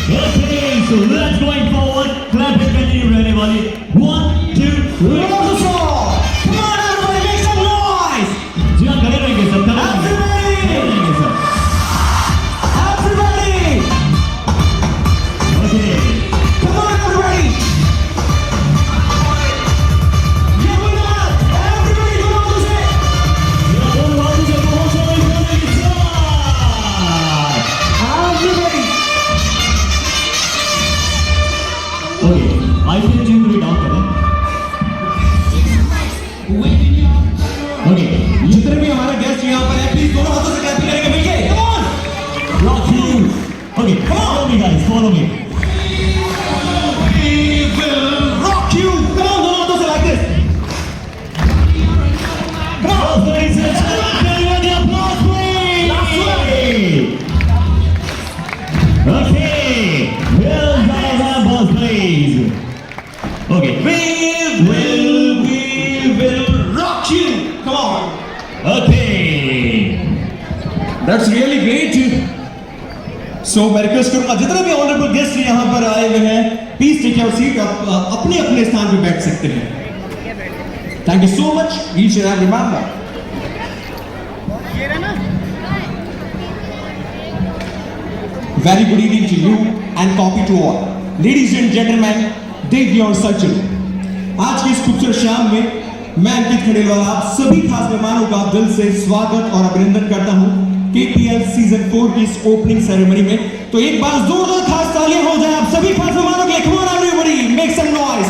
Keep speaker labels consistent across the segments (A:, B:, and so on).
A: Okay, so let's going forward. Clap it continue रहने वाली. 1, 2, 3.
B: Roll the song. Come on, everybody, make some noise.
A: जी हाँ, खड़े रहेंगे सब.
B: Everybody.
A: खड़े रहेंगे सब.
B: Everybody.
A: Okay.
B: Come on, everybody. Yeah, we're not. Everybody, come on, say.
A: ये दोनों हाथों से बहुत सारे गाने के साथ.
B: Everybody.
A: Okay, IPL टीम को डाउन करें. Okay,
B: जितने भी हमारे गेस्ट यहाँ पर हैं, प्लीज दोनों हाथों से क्लैपिंग करेंगे मिलके. Come on.
A: rock you. Okay, follow me guys, follow me.
B: We will rock you. Come on, दोनों हाथों से like this. Come on.
A: Ladies and gentlemen, can you give the applause, please?
B: Last one.
A: Okay, well done, applause, please. Okay,
B: We will rock you. Come on.
A: okay.
B: That's really great. So मैं request करूंगा जितने भी honourable guest यहाँ पर आए हुए हैं, please take your seat. आप अपने अपने स्थान पे बैठ सकते हैं. Thank you so much each and every member. Very good evening to you and copy to all. Ladies and gentlemen, देवी और सज्जन, आज की इस खूबसूरत शाम में मैं अंकित खंडेलवाल आप सभी खास मेहमानों का दिल से स्वागत और अभिनंदन करता हूं KPL सीजन 4 की इस ओपनिंग सेरेमनी में. तो एक बार जोरदार खास तालियां हो जाए आप सभी खास मेहमानों के लिए. Come on everybody, make some noise.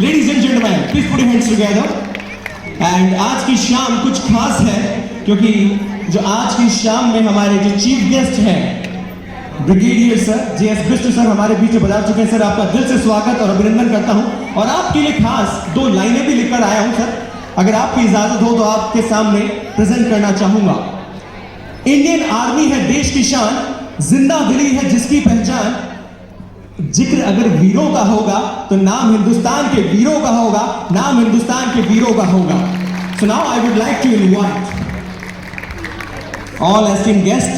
B: Ladies and gentlemen, please put your hands together. And आज की शाम कुछ खास है क्योंकि जो आज की शाम में हमारे जो चीफ गेस्ट हैं brigadier sir JS Bisht sir हमारे बीच में पधार चुके हैं. सर आपका दिल से स्वागत और अभिनंदन करता हूं. और आपके लिए खास 2 लाइनें भी लिखकर आया हूं सर, अगर आपकी इजाजत हो तो आपके सामने प्रेजेंट करना चाहूंगा. इंडियन आर्मी है देश की शान, जिंदा दिली है जिसकी पहचान. जिक्र अगर वीरों का होगा तो नाम हिंदुस्तान के वीरों का होगा, नाम हिंदुस्तान के वीरों का होगा. So now I would like to invite all esteemed guest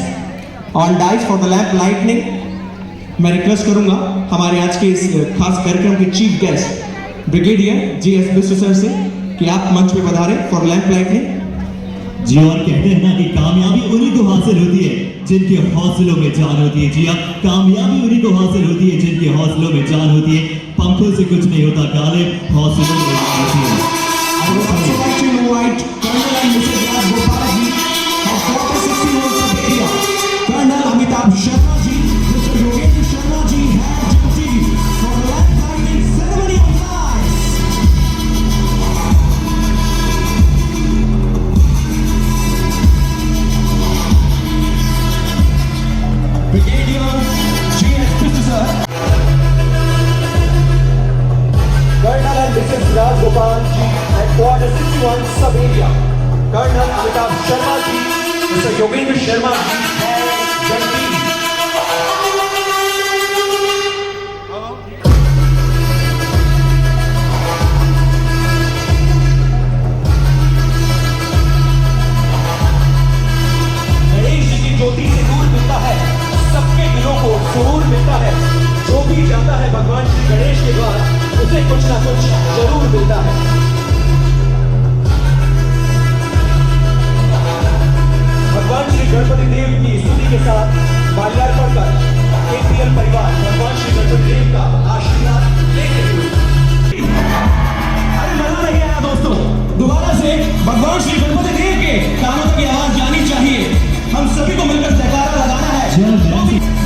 B: on dais for the lamp lightning. मैं रिक्वेस्ट करूंगा हमारे आज के इस खास कार्यक्रम के chief guest brigadier JS Bisht sir से कि आप मंच पे पधारें फॉर लैंप लाइटनिंग.
A: जी और कहते हैं ना कि कामयाबी उन्हीं को हासिल होती है जिनके हौसलों में जान होती है. जी हाँ, कामयाबी उन्हीं को हासिल होती है जिनके हौसलों में जान होती है. पंखों से कुछ नहीं होता गालिब, हौसलों में जान होती है.
B: I would also like to invite Colonel and Mrs. Raj Gopal ji of 4060 North area. Colonel Amitabh Sharma ji, Mr. Yogendra Sharma ji have duty for the lamp lighting ceremony of lights. Brigadier JS Biष्t sir. Colonel and Mrs. Raj Gopal ji at Quarter 61 sub area. Colonel Amitabh Sharma ji, Mr. Yogendra Sharma ji and Janti. Ganesh ji की ज्योति से नूर मिलता है, सबके दिलों को सुरूर मिलता है. जो भी जाता है भगवान श्री गणेश के द्वार उसे कुछ ना कुछ जरूर मिलता है. भगवान श्री गणपति देव की स्तुति के साथ माल्यार्पण कर KPL परिवार भगवान श्री गणपति देव का आशीर्वाद लेते हुए. अरे मजा नहीं आया दोस्तों, दोबारा से भगवान श्री गणपति देव के कानों तक आवाज जानी चाहिए. हम सभी को मिलकर जयकारा लगाना है.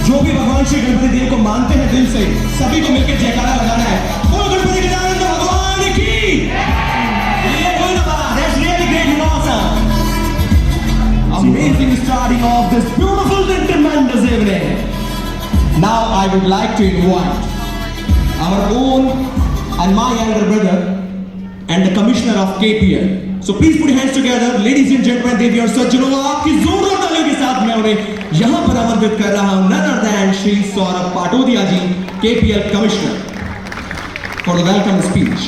B: जो भी भगवान श्री गणपति देव को मानते हैं दिल से, सभी को मिलकर जयकारा लगाना है. बोलो गणपति गजानन भगवान की. ये कोई ना बात. That's really great and awesome. Amazing starting of this beautiful and tremendous evening. Now I would like to invite our own and my younger brother and the commissioner of KPL. So please put your hands together, ladies and gentlemen, देवी और सज्जनों. आपकी जोरदार तालियों के साथ मैं उन्हें यहाँ पर आमंत्रित कर रहा हूँ none other than Shri Saurabh Patodia ji, KPL commissioner, for the welcome speech.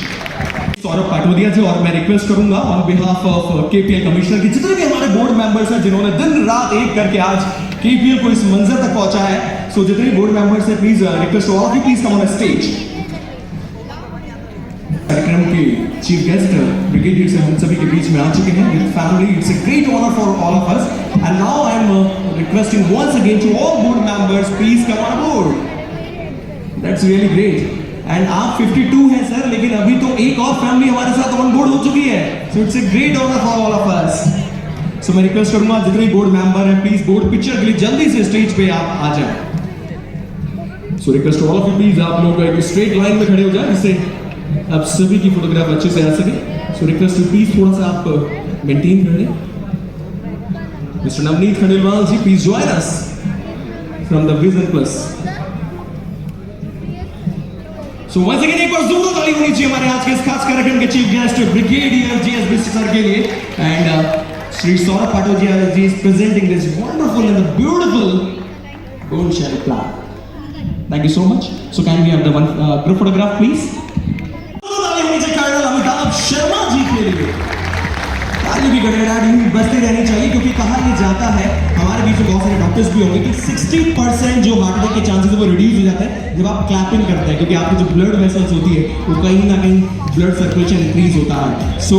B: Saurabh Patodia ji, और मैं रिक्वेस्ट करूंगा on behalf of KPL commissioner की जितने भी हमारे बोर्ड मेंबर्स हैं जिन्होंने दिन रात एक करके आज KPL को इस मंजर तक पहुंचा है, सो जितने बोर्ड मेंबर्स हैं please request all of you please come on stage. कार्यक्रम के चीफ गेस्ट ब्रिगेडियर से हम सभी के बीच में आ चुके हैं with family. It's a great honour for all of us and now I am requesting once again to all board members please come on board. That's really great. And आप 52 हैं सर, लेकिन अभी तो एक और फैमिली हमारे साथ on board हो चुकी है। So it's a great honour for all of us. So मैं रिक्वेस्ट करूंगा जितने बोर्ड मेंबर हैं प्लीज बोर्ड पिक्चर के लिए जल्दी से स्टेज पे आप आ जाएं। So request all of you please आप लोग एक स्ट्रेट लाइन में खड़े हो जाएं जिससे आप सभी की फोटोग्राफ अच्छे से आ सके। सो रिक्वेस्ट यू प्लीज थोड़ा सा आप मेंटेन कर लें। Mister Navneet Khandelwal ji please join us from the vision plus. So once again एक बार जोरदार ताली होनी चाहिए हमारे आज के इस खास कार्यक्रम के chief guest brigadier GS Bisht sir के लिए। And Shri Saurabh Patodia ji is presenting this wonderful and beautiful gold shell plaque. Thank you so much. So can we have the one group photograph please? ताली होनी चाहिए कर्नल अमिताभ शर्मा जी के लिए। ताली भी गड़गड़ाहट यूं बजती रहनी चाहिए क्योंकि कहा यह जाता है, हमारे बीच में बहुत सारे डॉक्टर्स भी होंगे कि 60% जो हार्ट अटैक के चांसेस है वो रिड्यूस हो जाता है जब आप क्लैपिंग करते हैं, क्योंकि आपकी जो ब्लड वेसल्स होती है वो कहीं ना कहीं ब्लड सर्कुलेशन इंक्रीज होता है। सो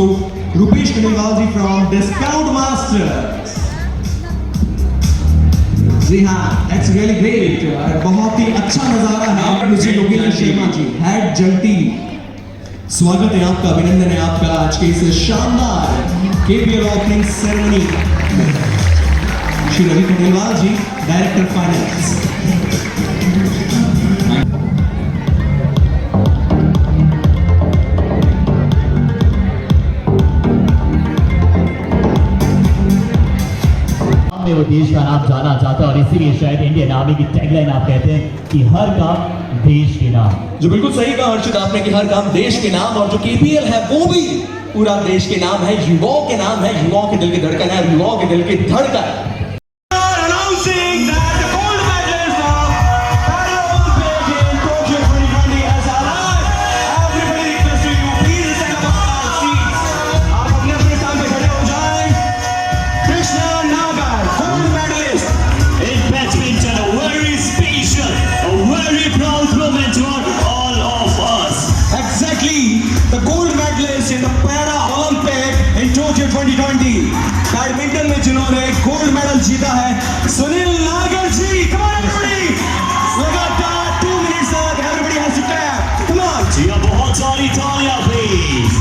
B: रुपेश खंडेलवाल जी फ्रॉम डिस्काउंट मास्टर्स। जी हाँ, दैट्स रियली ग्रेट। बहुत ही अच्छा नजारा है। मुझे योगेंद्र शर्मा जी हेड जल्टी, स्वागत है आपका, अभिनंदन है आपका आज के इस शानदार KPL opening ceremony. Shri Ravi Khandelwal ji director finance.
A: में वो देश का नाम जाना चाहता है और इसीलिए शायद इंडियन आर्मी की टैगलाइन आप कहते हैं कि हर काम देश के नाम।
B: जो बिल्कुल सही कहा हर्षित आपने कि हर काम देश के नाम, और जो केपीएल है वो भी पूरा देश के नाम है, युवाओं के नाम है, युवाओं के दिल की धड़कन है, युवाओं के दिल की धड़कन। बैडमिंटन में जिन्होंने गोल्ड मेडल जीता है सुनील नागर जी। कम ऑन एवरीबॉडी, लगातार 2 मिनट्स तक everybody has to clap. Come on जी, बहुत सारी तालियां प्लीज।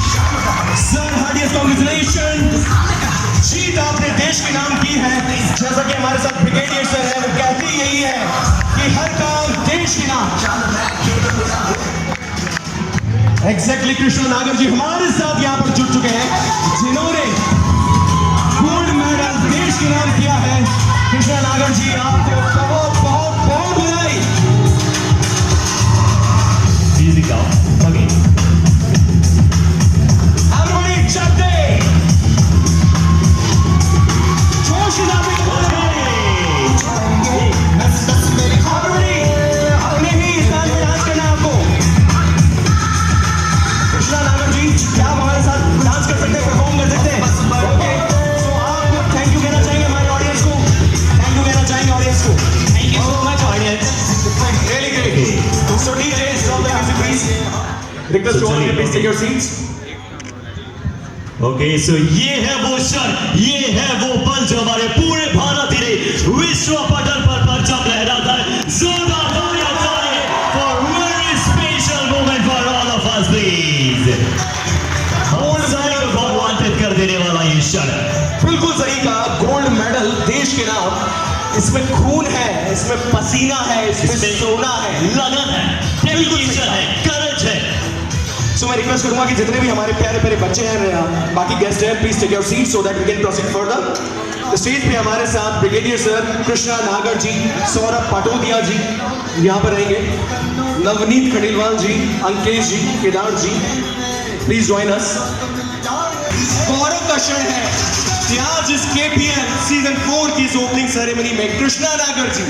B: Sir heartiest congratulation. जीत आपने देश के नाम की है। जैसा कि हमारे साथ ब्रिगेडियर सर है, वो कहते ही यही है कि हर काम देश के नाम। एग्जैक्टली कृष्णा नागर जी हमारे साथ यहाँ पर जुड़ चुके हैं जिन्होंने गोल्ड मेडल देश के नाम किया है। कृष्णा नागर जी आपको बहुत बहुत बहुत बधाई। Everybody chapte जोश से आपने अपने ही स्थान में डांस करना है आपको। कृष्णा नागर जी क्या आप हमारे साथ डांस कर सकते हैं, परफॉर्म कर सकते हैं? ओके, सो आप थैंक यू कहना चाहेंगे हमारे ऑडियंस को? थैंक यू कहना चाहेंगे ऑडियंस को? Thank you so much audience, really great. So DJ stop the music please. Request to all please take your seats.
A: Okay, so ये है वो क्षण, ये है वो पल जो हमारे पूरे भारत ही विश्व पटल पर परचम लहराता है। जोरदार तालियां for very special moment for all of us please. Gold medal को वांटेड कर देने वाला ये क्षण।
B: बिल्कुल सही कहा, गोल्ड मेडल देश के नाम। इसमें खून है, इसमें पसीना है, इसमें सोना है,
A: लगन है, डेडिकेशन है, करेज है।
B: सो मैं रिक्वेस्ट करूंगा कि जितने भी हमारे प्यारे प्यारे बच्चे हैं, बाकी गेस्ट हैं, please take your seat so that we can proceed further. Stage पे हमारे साथ ब्रिगेडियर सर कृष्णा नागर जी, सौरभ पाटोदिया जी यहाँ पर रहेंगे, नवनीत खंडेलवाल जी, अंकेश जी, केदार जी, प्लीज ज्वाइन अस। गौरव का क्षण है कि आज इस केपीएल सीजन 4 की इस ओपनिंग सेरेमनी में Krishna Nagar ji,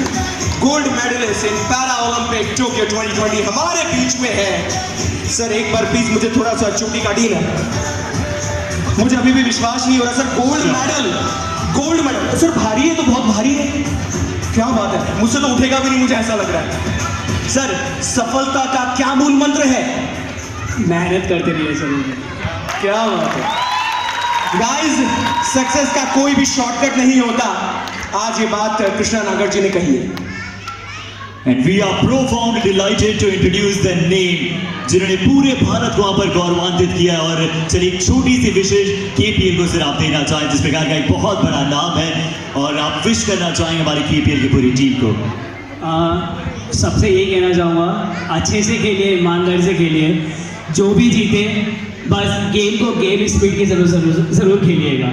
B: gold medallist in para Olympic Tokyo 2020 हमारे बीच में है। सर एक बार प्लीज मुझे थोड़ा सा चुटकी काटिए ना, मुझे अभी भी विश्वास नहीं हो रहा सर। गोल्ड मेडल सर भारी है तो बहुत भारी है। क्या बात है, मुझसे तो उठेगा भी नहीं, मुझे ऐसा लग रहा है। सर, सफलता का क्या मूल मंत्र है?
C: मेहनत करते रहिए सर।
B: क्या बात है गाइस, सक्सेस का कोई भी शॉर्टकट नहीं होता। आज ये बात कृष्णा नागर जी ने कही है।
A: And we are profoundly delighted to introduce the name जिन्होंने पूरे भारत को वहां पर गौरवान्वित किया। और चलिए एक छोटी सी विशेष KPL को सिर्फ आप देना चाहें, जिस प्रकार का एक बहुत बड़ा नाम है, और आप विश करना चाहेंगे हमारी KPL की पूरी टीम को।
C: सबसे यही कहना चाहूँगा, अच्छे से खेलिए, ईमानदारी से खेलिए, जो भी जीते बस गेम को गेम स्पीड की जरूर खेलिएगा।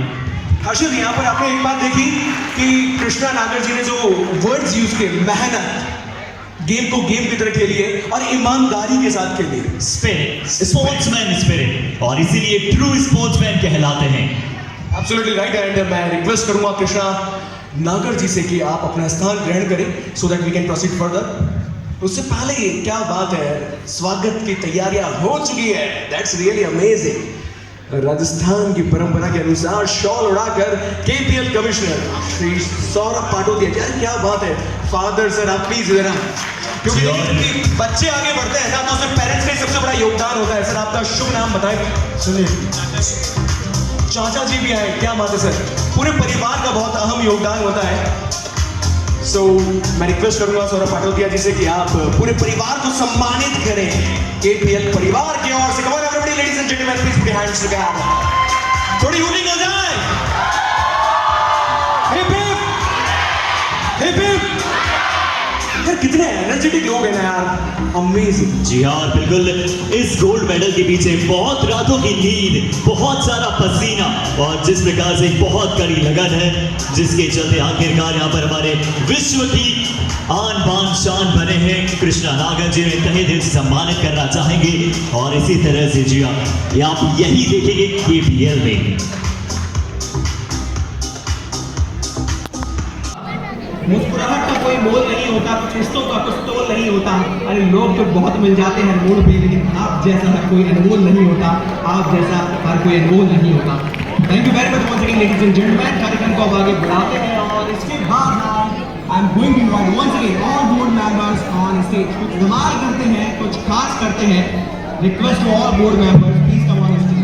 B: हर्षद, यहाँ पर आपने एक बात देखी कि कृष्णा नागर जी ने जो वर्ड्स यूज किए, मेहनत, गेम को गेम की तरह खेलिए और ईमानदारी के साथ खेलिए।
A: स्पिरिट, स्पोर्ट्समैन स्पिरिट, और इसीलिए ट्रू स्पोर्ट्समैन कहलाते हैं।
B: Absolutely right. एंड मैं रिक्वेस्ट करूंगा कृष्णा नागर जी से कि आप अपना स्थान ग्रहण करें so that we can proceed further. उससे पहले क्या बात है, स्वागत की तैयारियां हो चुकी है। That's really amazing. राजस्थान की परंपरा के अनुसार शॉल उड़ाकर KPL कमिश्नर श्री सौरभ पाटोदिया। यार क्या बात है। फादर सर, आप प्लीज इधर आए, क्योंकि देखिए, बच्चे आगे बढ़ते हैं ना तो उसमें पेरेंट्स का सबसे बड़ा योगदान होता है। सर, आपका शुभ नाम बताएं। सुनिए, चाचा जी भी आए, क्या बात है सर। पूरे परिवार का बहुत अहम योगदान होता है। सो मैं रिक्वेस्ट करूंगा सौरभ पाटोदिया जी से कि आप पूरे परिवार को सम्मानित करें KPL परिवार की ओर से। कम on everybody, ladies and gentleman, please put your hands together. थोड़ी हुटिंग हो जाए। Hip hip hip hip. यार कितने एनर्जेटिक लोग हैं ना यार, अमेजिंग।
A: जी हाँ, बिल्कुल। इस गोल्ड मेडल के पीछे बहुत रातों की नींद, बहुत सारा पसीना और जिस प्रकार से एक बहुत कड़ी लगन है, जिसके चलते आखिरकार यहाँ पर हमारे विश्व की आन बान शान बने हैं। कृष्णा नागर जी ने तहे दिल से सम्मानित करना चाहेंगे, और इसी तरह से जी हाँ, ये आप यही देखेंगे KPL में।
D: मुस्कुराहट का कोई मोल नहीं होता, रिश्तों का कुछ तोल नहीं होता। अरे लोग तो बहुत मिल जाते हैं मोड़ पे, लेकिन आप जैसा हर कोई अनमोल नहीं होता, आप जैसा हर कोई अनमोल नहीं होता। Thank you very much once again ladies and gentleman. कार्यक्रम को अब आगे बढ़ाते हैं और इसके बाद I am going to invite once again all board members on stage. कुछ धमाल करते हैं, कुछ खास करते हैं। Request to all board members, please come on stage.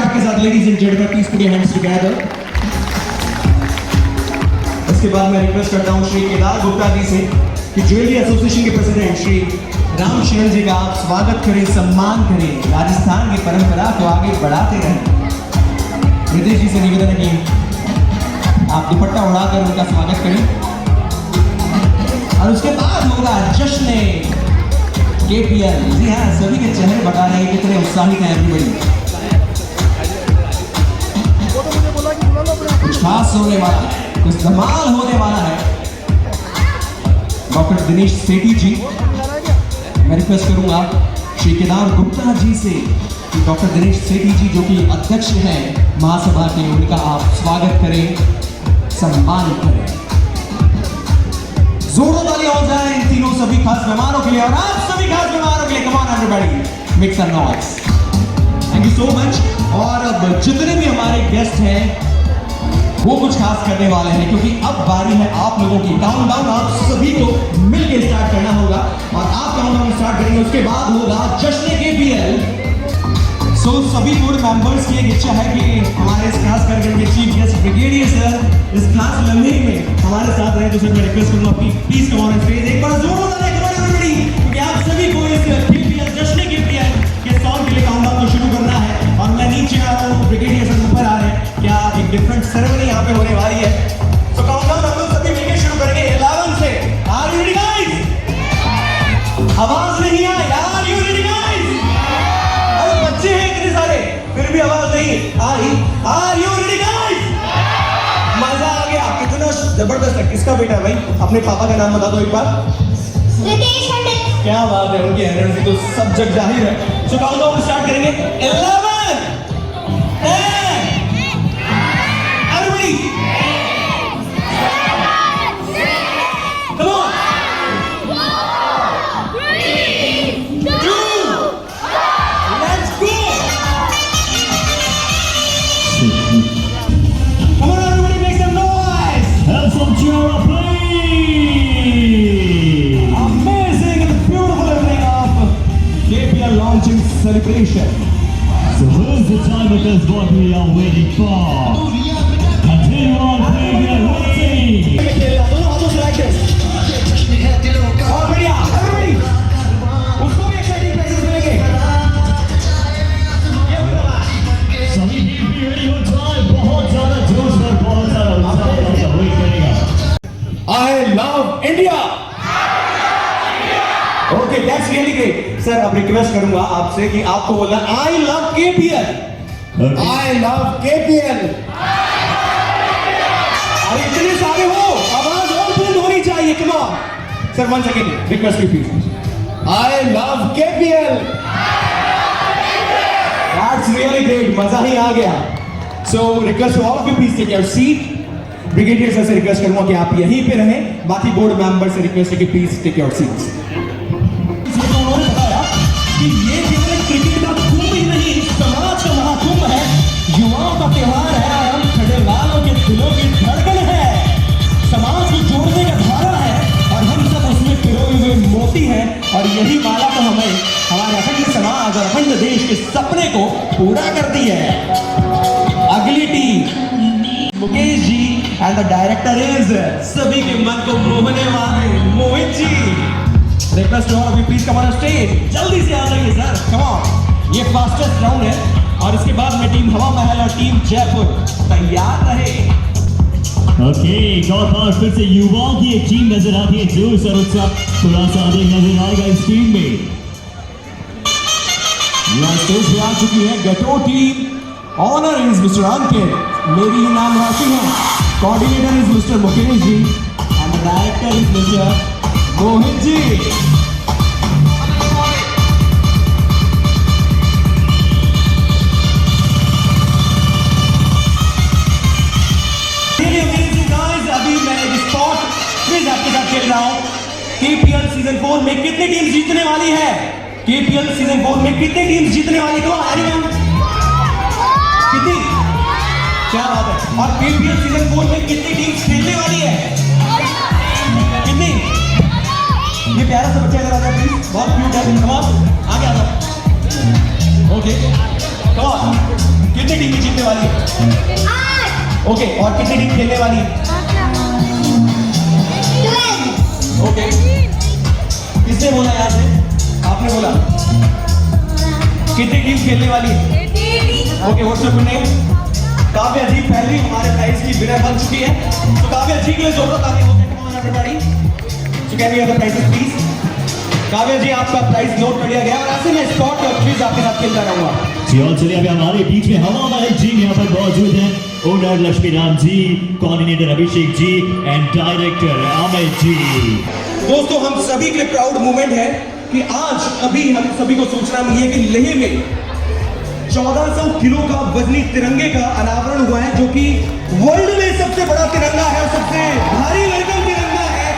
D: आपके साथ ladies and gentleman, please put your hands together. इसके बाद मैं रिक्वेस्ट करता हूं श्री केदार गुप्ता जी से कि ज्वेलरी एसोसिएशन के प्रेसिडेंट श्री राम शरण जी का आप स्वागत करें, सम्मान करें, राजस्थान की परंपरा को आगे बढ़ाते रहें। रितेश जी से निवेदन है कि आप दुपट्टा उड़ाकर उनका स्वागत करें। और उसके बाद होगा जश्न KPL। जी हाँ, सभी के चेहरे बता रहे हैं कितने उत्साहित हैं एवरीबॉडी। कुछ खास होने वाला है, कुछ धमाल होने वाला है। डॉक्टर दिनेश सेठी जी, मैं रिक्वेस्ट करूंगा श्री केदार गुप्ता जी से कि डॉक्टर दिनेश सेठी जी जो कि अध्यक्ष हैं महासभा के, उनका आप स्वागत करें, सम्मानित करें। जोरों ताली हो जाए इन तीनों सभी खास मेहमानों के लिए और आप सभी खास मेहमानों के लिए। Come on everybody, make some noise. Thank you so much. और अब जितने भी हमारे गेस्ट हैं वो कुछ खास करने वाले हैं, क्योंकि अब बारी है आप लोगों की। काउंटडाउन आप सभी को मिलकर स्टार्ट करना होगा और आप काउंटडाउन स्टार्ट करेंगे, उसके बाद होगा जश्न KPL। सो सभी बोर्ड मेंबर्स की एक इच्छा है कि हमारे इस खास कार्यक्रम के चीफ गेस्ट ब्रिगेडियर सर इस खास लम्हे में हमारे साथ रहे। तो सर मैं रिक्वेस्ट करूंगा प्लीज कम ऑन स्टेज। एक बार जोर से क्योंकि आप सभी को इस KPL जश्न KPL के सॉन्ग के लिए काउंटडाउन को शुरू करना है। और मैं नीचे आ रहा हूँ, ब्रिगेडियर सर ऊपर आ रहे हैं। क्या एक डिफरेंट सेरेमनी यहाँ पे होने वाली है। तो काउंटडाउन हम लोग सभी मिलकर शुरू करेंगे 11 से। Are you ready guys? आवाज नहीं आई। Are you ready guys? अरे बच्चे हैं इतने सारे, फिर भी आवाज नहीं आई। Are you ready guys? मजा आ गया, कितना जबरदस्त है। किसका बेटा है भाई? अपने पापा का नाम बता दो एक बार।
E: रितेश पंडित।
D: क्या बात है, उनकी एनर्जी तो सब जग जाहिर है। सो काउंटडाउन स्टार्ट करेंगे 11 10 everybody come on 3 2 let's go।
B: India. Okay, that's really great. Sir अब रिक्वेस्ट करूंगा आपसे कि आपको बोलना I love KPL. I love KPL. अरे इतने सारे हो, आवाज और बुलंद होनी चाहिए। Come on sir, one second, request repeat. I love KPL. That's really great, मजा ही आ गया। So request to all of you, please take your seat. Brigadier sir से रिक्वेस्ट करूंगा कि आप यहीं पे रहें। बाकी बोर्ड मेंबर से रिक्वेस्ट है कि प्लीज टेक योर सीट्स। उन्होंने बताया कि ये केवल क्रिकेट का कुंभ ही नहीं, समाज का महाकुंभ है, युवाओं का त्योहार है, और हम खड़ेवालों के दिलों की धड़कन है, समाज को जोड़ने का धारा है, और हम सब उसमें पिरोए हुए मोती हैं। और यही माला तो हमें हमारे अखंड समाज और अखंड देश के सपने को पूरा करती है। अगली team Mukesh ji and the director is सभी के मन को मोहने वाले Mohit ji. Request to all of you, please come on stage. जल्दी से आ जाइए सर, कम ऑन। ये फास्टेस्ट राउंड है, और इसके बाद में टीम हवा महल और टीम जयपुर तैयार रहे।
A: ओके, एक और बार फिर से युवाओं की एक टीम नजर आती है, जोश और उत्साह थोड़ा सा अधिक नजर आएगा इस टीम में।
B: यहाँ स्टेज पे आ चुकी है गटो team. Owner is Mr Ankit, मेरी ही नाम राशि है। Coordinator is Mr Mukesh ji and the director is Mr Mohit ji. अभी मैं एक स्पॉट क्विज आपके साथ खेल रहा हूं। केपीएल सीजन 4 में कितनी टीम जीतने वाली है? केपीएल सीजन 4 में कितनी टीम जीतने वाली? कौन एनीवन? कितनी? क्या बात है। और केपीएल सीजन 4 में कितनी टीम खेलने वाली है? कितनी? ये प्यारा सा बच्चा इधर आ जाए प्लीज, बहुत क्यूट है। कम ऑन, आगे आ जाओ। Okay, come on. कितनी टीम जीतने वाली है?
E: 8,
B: ओके, और कितनी टीम खेलने वाली है?
E: 12,
B: ओके, किसने बोला यार से? आपने बोला। कितनी टीम खेलने वाली है? Okay, what's your name? Kavya ji पहली हमारे प्राइज की विनर बन चुकी है। तो काव्या जी के लिए जोरदार ताली हो। Come on everybody, so can we have the prizes please? Kavya ji आपका प्राइज नोट कर लिया गया, और ऐसे में स्पॉट और क्विज आपके साथ खेलता रहूंगा।
A: जी और चलिए अभी हमारे बीच में हवा महल जी यहाँ पर मौजूद है। Owner Lakshmi Ram ji, coordinator Abhishek ji and director Amit ji.
B: दोस्तों, हम सभी के लिए प्राउड मोमेंट है कि आज अभी हम सभी को सूचना मिली है कि लेह में 1400 किलो का वजनी तिरंगे का अनावरण हुआ है, जो कि वर्ल्ड में सबसे बड़ा तिरंगा है और सबसे भारी भरकम तिरंगा है।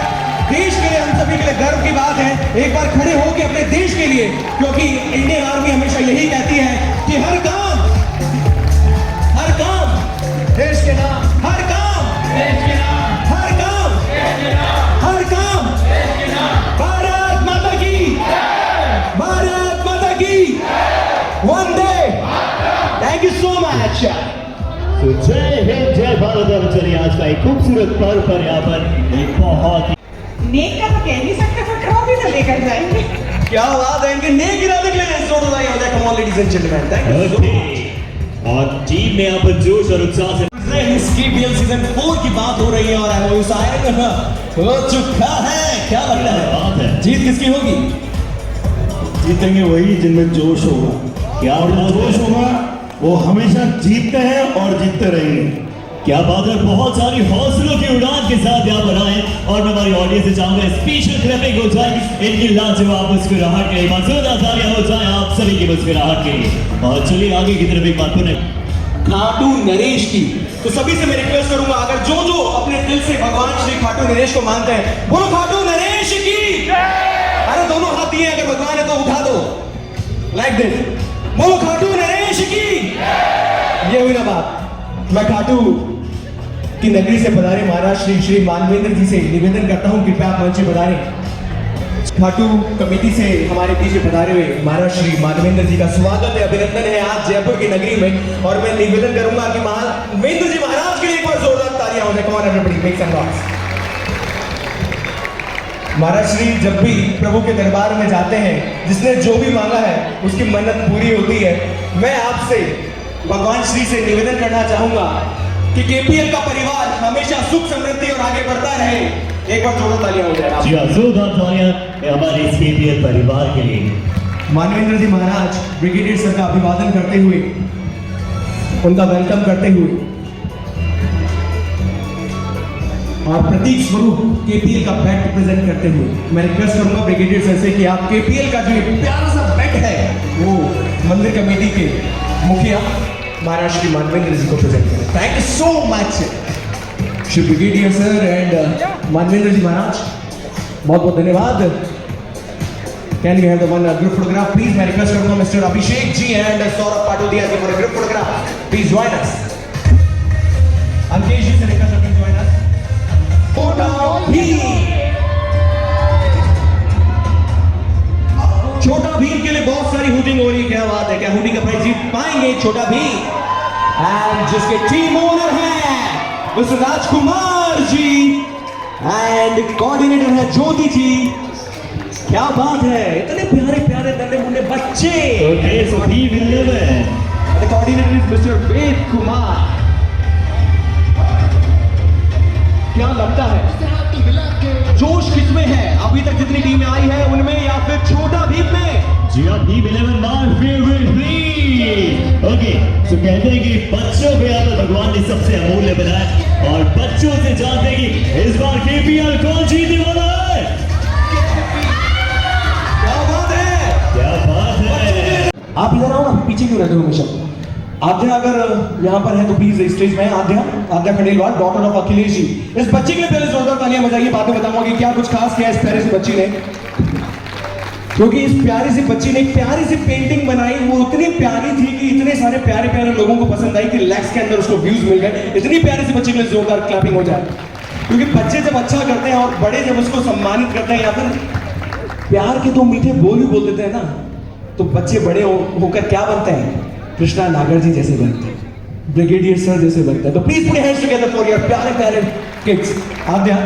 B: देश के लिए, हम सभी के लिए गर्व की बात है। एक बार खड़े हो के अपने देश के लिए, क्योंकि इंडियन आर्मी हमेशा यही कहती है कि हर काम देश के नाम, हर काम देश के नाम, हर काम देश के नाम, हर काम देश के नाम। भारत माता की, भारत माता की, वंदे। Thank you so much.
A: तो जय हिंद, जय भारत। और चलिए आज का एक खूबसूरत पर्व पर यहाँ पर एक बहुत
F: नेक का तो कह नहीं सकते, पर ट्रॉफी तो लेकर जाएंगे।
B: क्या बात है, इनके नेक इरादे के लिए जोर लगाई हो जाए। Come on ladies and gentleman, thank you so much.
A: और टीम में यहाँ पर जोश और उत्साह से
B: केपीएल सीजन 4 की बात हो रही है, और एमओयू साइन हो चुका है। क्या लगता है,
A: बात है
B: जीत किसकी होगी?
G: जीतेंगे वही जिनमें जोश होगा।
A: क्या बात
G: जोश
A: है,
G: होगा वो हमेशा जीतते हैं और जीतते रहेंगे।
A: क्या बात है। बहुत सारी हौसलों की उड़ान के साथ यहाँ पर आए, और मैं हमारी ऑडियंस से चाहूंगा स्पेशल क्लैपिंग हो जाए इनकी लाजवाब मुस्कुराहट के लिए, मौजूदा तालियां हो जाए आप सभी की मुस्कुराहट के लिए। और चलिए आगे की तरफ एक बात सुने
B: खाटू नरेश की। तो सभी से मैं रिक्वेस्ट करूंगा, अगर जो जो अपने दिल से भगवान श्री खाटू नरेश को मानते हैं, बोलो खाटू नरेश की। अरे दोनों हाथ दिए, अगर भगवान है तो उठा दो, लाइक दिस, बोलो खाटू नरेश की। ये हुई ना बात। मैं खाटू की नगरी से पधारे महाराज श्री श्री मानवेंद्र जी से निवेदन करता हूं, कृपया आप मंच पर पधारें। खाटू कमेटी से हमारे बीच में पधारे हुए महाराज श्री मानवेंद्र जी का स्वागत है, अभिनंदन है आज जयपुर की नगरी में। और मैं निवेदन करूंगा कि मानवेंद्र जी महाराज के लिए एक बार जोरदार तालियां हो जाए। Come on everybody, make some noise. महाराज श्री जब भी प्रभु के दरबार में जाते हैं, जिसने जो भी मांगा है उसकी मन्नत पूरी होती है। मैं आपसे भगवान श्री से निवेदन करना चाहूंगा कि केपीएल का परिवार हमेशा सुख समृद्धि और
D: आगे बढ़ता रहे। एक बार जोरदार तालियां हो जाए।
A: जी हाँ, जोरदार तालियां हमारे इस KPL परिवार के लिए।
B: मानवेंद्र जी महाराज ब्रिगेडियर सर का अभिवादन करते हुए, उनका वेलकम करते हुए और प्रतीक स्वरूप KPL का बैट प्रेजेंट करते हुए मैं रिक्वेस्ट करूंगा ब्रिगेडियर सर से कि आप KPL का जो ये प्यारा सा बैट है वो मंदिर कमेटी के मुखिया महाराज श्री मानवेंद्र जी को प्रेजेंट करें। Thank you so much Shri brigadier sir and Manvendra ji महाराज, बहुत बहुत धन्यवाद। Can we have the one group photograph, please? मैं रिक्वेस्ट करूंगा mister Abhishek ji and Saurabh Patodia ji for a group photograph. Please join us. Ankesh ji से रिक्वेस्ट करते हैं join us. छोटा भीम, छोटा भीम के लिए बहुत सारी हुडिंग हो रही है। क्या बात है, क्या हुडिंग का प्राइज जीत पाएंगे छोटा भीम? एंड जिसके टीम ओनर है mister Rajkumar ji and coordinator है ज्योति जी। क्या बात है, इतने प्यारे प्यारे नन्हे मुन्ने बच्चे।
A: Okay, so Team 11.
B: The coordinator is Mr. वेद कुमार। क्या लगता है जोश किसमें है अभी तक जितनी टीमें आई है उनमें या फिर छोटा भीम में?
A: जी हाँ, Team 11 my favorite team. Okay, so कहते हैं कि बच्चों को यहाँ पर भगवान ने सबसे अमूल्य बनाया और बच्चों से जानते हैं कि इस बार KPL कौन जीतने वाला है।
B: क्या बात है,
A: क्या बात है।
B: आप इधर आओ ना, पीछे क्यों रहते हो हमेशा? आद्या अगर यहाँ पर है तो प्लीज स्टेज में आद्या खंडेलवाल, डॉटर ऑफ अखिलेश जी। इस बच्ची के लिए पहले जोरदार तालियां बजाइए, बाद में बताऊंगा कि क्या कुछ खास किया इस प्यारी सी बच्ची ने, क्योंकि इस प्यारी सी बच्ची ने एक प्यारी सी पेंटिंग बनाई। वो इतनी प्यारी थी कि इतने सारे प्यारे प्यारे लोगों को पसंद आई कि लैक्स के अंदर उसको व्यूज मिल गए। इतनी प्यारी सी बच्ची के लिए जोरदार क्लैपिंग हो जाए, क्योंकि बच्चे जब अच्छा करते हैं और बड़े जब उसको सम्मानित करते हैं या फिर प्यार के दो मीठे बोल भी बोल देते हैं ना, तो बच्चे बड़े होकर क्या बनते हैं? कृष्णा नागर जी जैसे बनते हैं, ब्रिगेडियर सर जैसे बनते हैं। तो please put hands together for your प्यारे प्यारे किड्स। आद्या,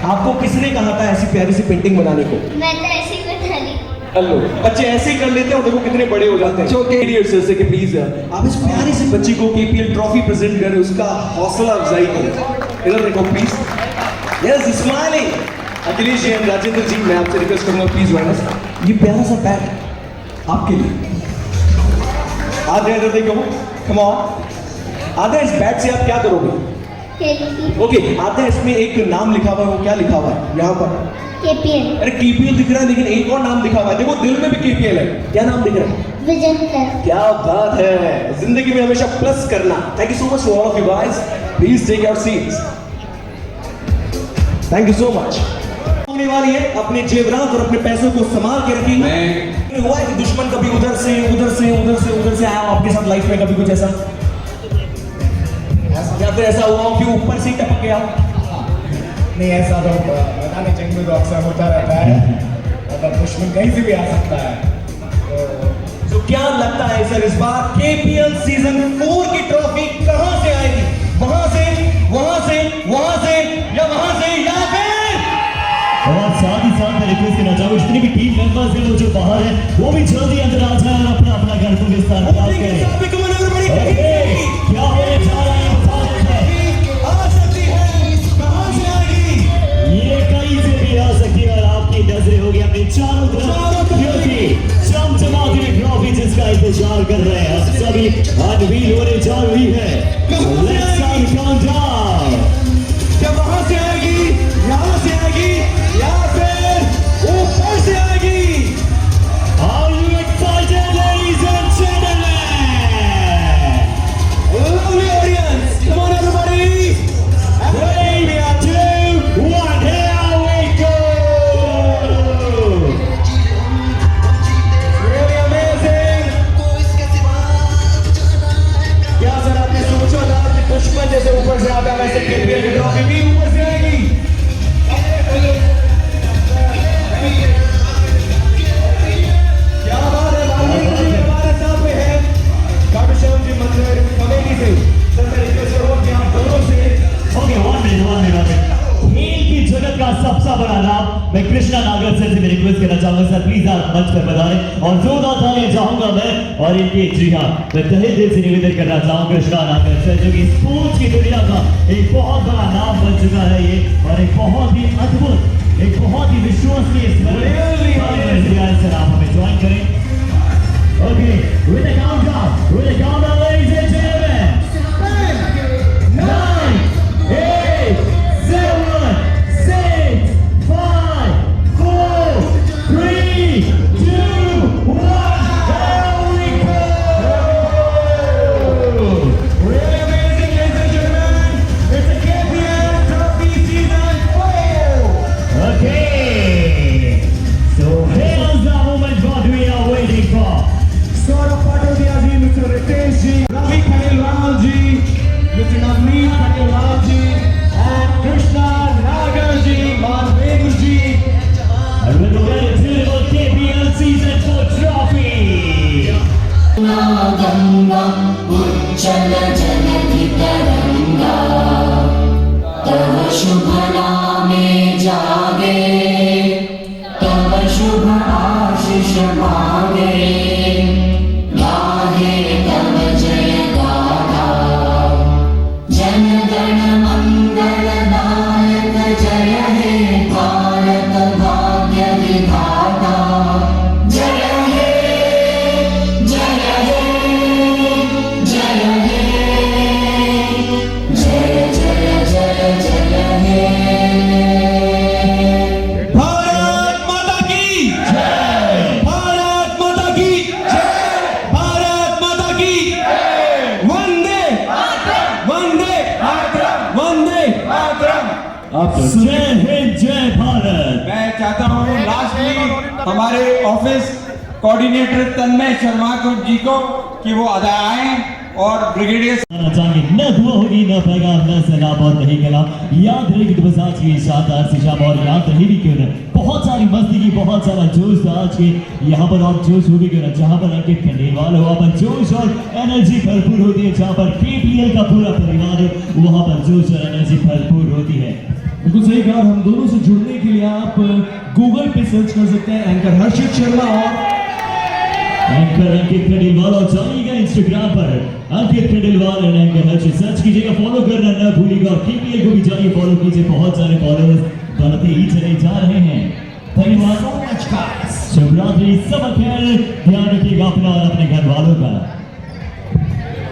B: आपको किसने कहा था ऐसी प्यारी सी पेंटिंग बनाने को?
H: मैं तो ऐसे ही बना ली।
B: हेलो, बच्चे ऐसे ही कर लेते हैं और देखो कितने बड़े हो जाते हैं। जो ब्रिगेडियर सर से कि प्लीज आप इस प्यारी सी बच्ची को KPL ट्रॉफी प्रेजेंट करें, उसका हौसला अफजाई करें। इधर देखो please, yes smiling. Akhilesh ji and Rajendra ji, मैं आपसे रिक्वेस्ट करूंगा प्लीज ज्वाइन अस। ये प्यारा सा बैट आपके लिए। आधे इधर देखो, कम ऑन। आधे इस बैट से आप क्या करोगे?
H: खेलती
B: ओके, आधे इसमें एक नाम लिखा हुआ है, वो क्या लिखा हुआ है यहाँ पर?
H: KPL
B: अरे KPL दिख रहा है, लेकिन एक और नाम लिखा हुआ है। देखो दिल में भी KPL है। क्या नाम दिख रहा है?
H: विजन कर।
B: क्या बात है, जिंदगी में हमेशा प्लस करना। Thank you so much for all of you guys. Please take your seats. Thank you so much. होने वाली है, अपने जेवरात और अपने पैसों को संभाल के रखिए। हुआ है कि दुश्मन कभी उधर से आया आपके साथ लाइफ में, कभी कुछ ऐसा या फिर ऐसा हुआ कि ऊपर से टपक गया?
E: नहीं, ऐसा तो मैदानी जंग में तो अक्सर होता रहता है, मतलब दुश्मन कहीं से भी आ सकता है।
B: तो क्या लगता है सर, इस बार KPL सीजन 4 की ट्रॉफी कहां से आएगी? वहां से या वहां से या फिर?
A: और साथ ही साथ मैं रिक्वेस्ट करना चाहूँ जितनी भी टीम मेंबर्स हैं वो जो बाहर है वो भी जल्दी अंदर आ जाए और अपना अपना घर को विस्तार करें। क्या होने जा रहा है
B: आ सकती है, कहां से आएगी?
A: ये कहीं से भी आ सकती है और आपकी नजरें होगी अपने चारों तरफ, क्योंकि चमचमाती ट्रॉफी जिसका इंतजार कर रहे हैं आप सभी अनवील होने जा रही है। Let's start countdown।
B: क्या वहां से आएगी, यहां से आएगी या फिर ऊपर से आएगी?
A: Are you excited, ladies and gentlemen?
B: Lovely audience, come on everybody.
A: 3, 2, 1, here we go!
B: Really amazing. क्या सर आपने सोचा था कि दुश्मन जैसे ऊपर से आता है वैसे KPL की ट्रॉफी भी ऊपर से आएगी? क्या बात है, बालवीर जी हमारे साथ में है, डॉक्टर श्याम जी मंदिर कमेटी से। सर मैं रिक्वेस्ट करूंगा कि आप दोनों से
A: Okay, one minute. खेल की जगत का सबसे बड़ा नाम मैं कृष्णा नागर सर से रिक्वेस्ट करना चाहूंगा सर प्लीज आप मंच पर पधारें और जोरदार तालियां चाहूंगा मैं और इनके जी हाँ मैं तहे दिल से निवेदन करना चाहूंगा कृष्णा नागर सर जो कि स्पोर्ट्स की दुनिया का एक बहुत बड़ा नाम बन चुका है ये और एक बहुत ही अद्भुत एक बहुत ही विश्वसनीय सर आप हमें ज्वाइन करें okay with the countdown ladies and gentlemen 9 8 7 6 5 4 3 2 1 there we go
D: Really amazing, ladies and gentlemen. It's a KPL Trophy Season 4.
A: okay so here's the moment what we are waiting for
D: Saurabh Patodia ji, Mr. Ritesh ji, Ravi Khandelwal ji, Mr. Navneet Khandelwal ji, and Krishna Nagar ji, Manvendra ji.
A: and with the very beautiful KPL Season 4 trophy
I: Ganga उज्जल जलधि तरंगा तव शुभ नामे जागे तव शुभ आशीष मांगे गाहे तव जय गाथा जन गण मंगल दायक जय हे भारत भाग्य विधाता जय हे जय हे जय हे जय जय जय जय हे
B: भारत माता की जय भारत माता की जय भारत माता की वंदे वंदे वंदे
A: जय हिंद जय भारत
D: मैं चाहता हूँ लास्टली हमारे ऑफिस कोऑर्डिनेटर तन्मय शर्मा जी को कि वो अदा आए और ब्रिगेडियर
A: चाहेंगे न दुआ होगी न पैगाम न सलाम और नहीं कलाम याद रहेगी तो बस आज की शानदार सी शाम और याद रहेगी क्यों न बहुत सारी मस्ती की बहुत सारा जोश था आज के यहाँ पर और जोश होगी क्यों न जहाँ पर अंकित खंडेलवाल हो वहाँ पर जोश और एनर्जी भरपूर होती है जहाँ पर KPL का पूरा परिवार हो वहाँ पर जोश और एनर्जी भरपूर होती है
B: बिल्कुल सही कहा। हम दोनों से जुड़ने के लिए आप गूगल पे सर्च कर सकते हैं एंकर हर्षित शर्मा और
A: एंकर अंकित खंडेलवाल और जानिएगा इंस्टाग्राम पर Ankit Khandelwal and anchor Harshit search कीजिएगा फॉलो करना न भूलिएगा और KPL को भी जाइए फॉलो कीजिए बहुत सारे फॉलोअर्स बढ़ते ही चले जा रहे हैं धन्यवाद शुभ रात्रि सब खैर ध्यान रखिएगा अपना और अपने घर वालों का